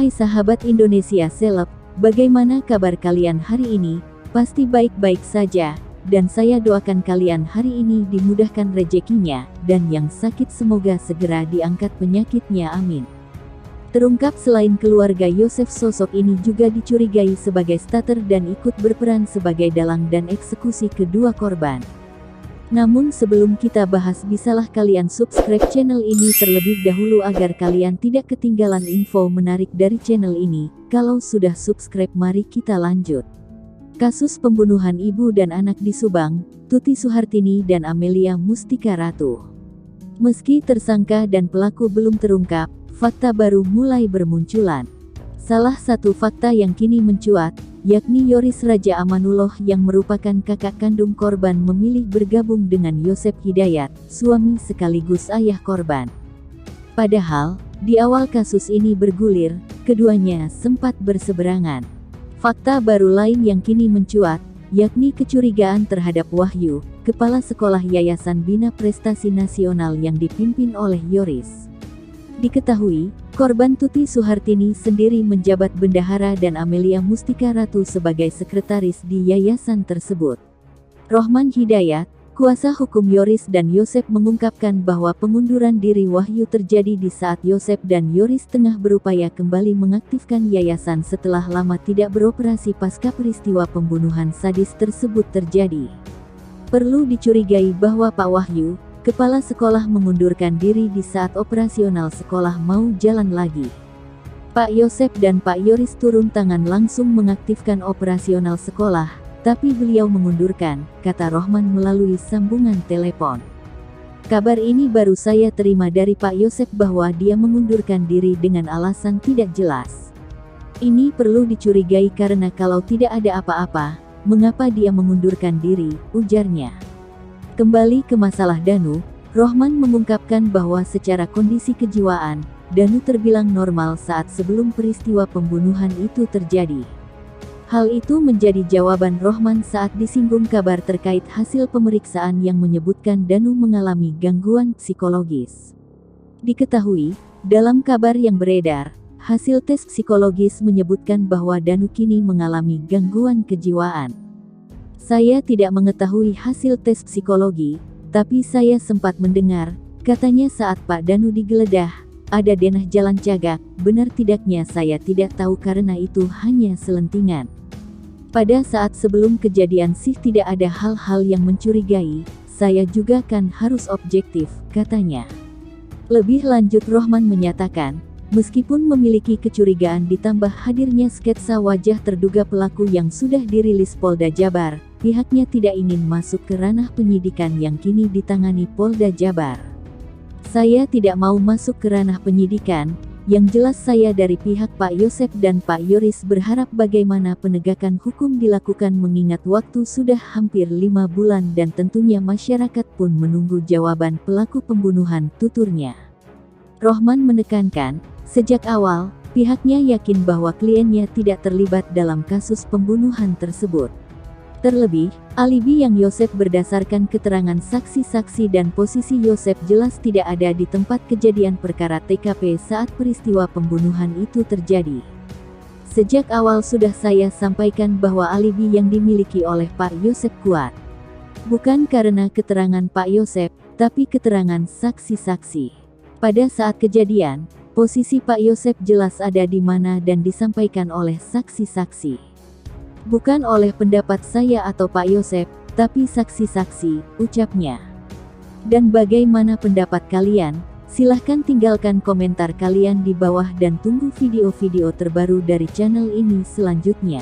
Hai sahabat Indonesia Seleb, bagaimana kabar kalian hari ini? Pasti baik-baik saja, dan saya doakan kalian hari ini dimudahkan rezekinya, dan yang sakit semoga segera diangkat penyakitnya, amin. Terungkap selain keluarga Yosef, sosok ini juga dicurigai sebagai starter dan ikut berperan sebagai dalang dan eksekusi kedua korban. Namun sebelum kita bahas, bisalah kalian subscribe channel ini terlebih dahulu agar kalian tidak ketinggalan info menarik dari channel ini. Kalau sudah subscribe, mari kita lanjut. Kasus pembunuhan ibu dan anak di Subang, Tuti Suhartini dan Amelia Mustika Ratu. Meski tersangka dan pelaku belum terungkap, fakta baru mulai bermunculan. Salah satu fakta yang kini mencuat, yakni Yoris Raja Amanullah yang merupakan kakak kandung korban memilih bergabung dengan Yosef Hidayat, suami sekaligus ayah korban. Padahal, di awal kasus ini bergulir, keduanya sempat berseberangan. Fakta baru lain yang kini mencuat, yakni kecurigaan terhadap Wahyu, kepala sekolah Yayasan Bina Prestasi Nasional yang dipimpin oleh Yoris. Diketahui, korban Tuti Suhartini sendiri menjabat bendahara dan Amelia Mustika Ratu sebagai sekretaris di yayasan tersebut. Rohman Hidayat, kuasa hukum Yoris dan Yosef, mengungkapkan bahwa pengunduran diri Wahyu terjadi di saat Yosef dan Yoris tengah berupaya kembali mengaktifkan yayasan setelah lama tidak beroperasi pasca peristiwa pembunuhan sadis tersebut terjadi. Perlu dicurigai bahwa Pak Wahyu, kepala sekolah, mengundurkan diri di saat operasional sekolah mau jalan lagi. Pak Yosef dan Pak Yoris turun tangan langsung mengaktifkan operasional sekolah, tapi beliau mengundurkan, kata Rohman melalui sambungan telepon. Kabar ini baru saya terima dari Pak Yosef bahwa dia mengundurkan diri dengan alasan tidak jelas. Ini perlu dicurigai karena kalau tidak ada apa-apa, mengapa dia mengundurkan diri, ujarnya. Kembali ke masalah Danu, Rohman mengungkapkan bahwa secara kondisi kejiwaan, Danu terbilang normal saat sebelum peristiwa pembunuhan itu terjadi. Hal itu menjadi jawaban Rohman saat disinggung kabar terkait hasil pemeriksaan yang menyebutkan Danu mengalami gangguan psikologis. Diketahui, dalam kabar yang beredar, hasil tes psikologis menyebutkan bahwa Danu kini mengalami gangguan kejiwaan. Saya tidak mengetahui hasil tes psikologi, tapi saya sempat mendengar, katanya saat Pak Danu digeledah, ada denah jalan cagak. Benar tidaknya saya tidak tahu karena itu hanya selentingan. Pada saat sebelum kejadian sih tidak ada hal-hal yang mencurigai, saya juga kan harus objektif, katanya. Lebih lanjut, Rohman menyatakan, meskipun memiliki kecurigaan ditambah hadirnya sketsa wajah terduga pelaku yang sudah dirilis Polda Jabar, pihaknya tidak ingin masuk ke ranah penyidikan yang kini ditangani Polda Jabar. Saya tidak mau masuk ke ranah penyidikan, yang jelas saya dari pihak Pak Yosef dan Pak Yoris berharap bagaimana penegakan hukum dilakukan mengingat waktu sudah hampir 5 bulan dan tentunya masyarakat pun menunggu jawaban pelaku pembunuhan, tuturnya. Rohman menekankan, sejak awal, pihaknya yakin bahwa kliennya tidak terlibat dalam kasus pembunuhan tersebut. Terlebih, alibi yang Yosef berdasarkan keterangan saksi-saksi dan posisi Yosef jelas tidak ada di tempat kejadian perkara TKP saat peristiwa pembunuhan itu terjadi. Sejak awal sudah saya sampaikan bahwa alibi yang dimiliki oleh Pak Yosef kuat. Bukan karena keterangan Pak Yosef, tapi keterangan saksi-saksi. Pada saat kejadian, posisi Pak Yosef jelas ada di mana dan disampaikan oleh saksi-saksi. Bukan oleh pendapat saya atau Pak Yosef, tapi saksi-saksi, ucapnya. Dan bagaimana pendapat kalian? Silahkan tinggalkan komentar kalian di bawah dan tunggu video-video terbaru dari channel ini selanjutnya.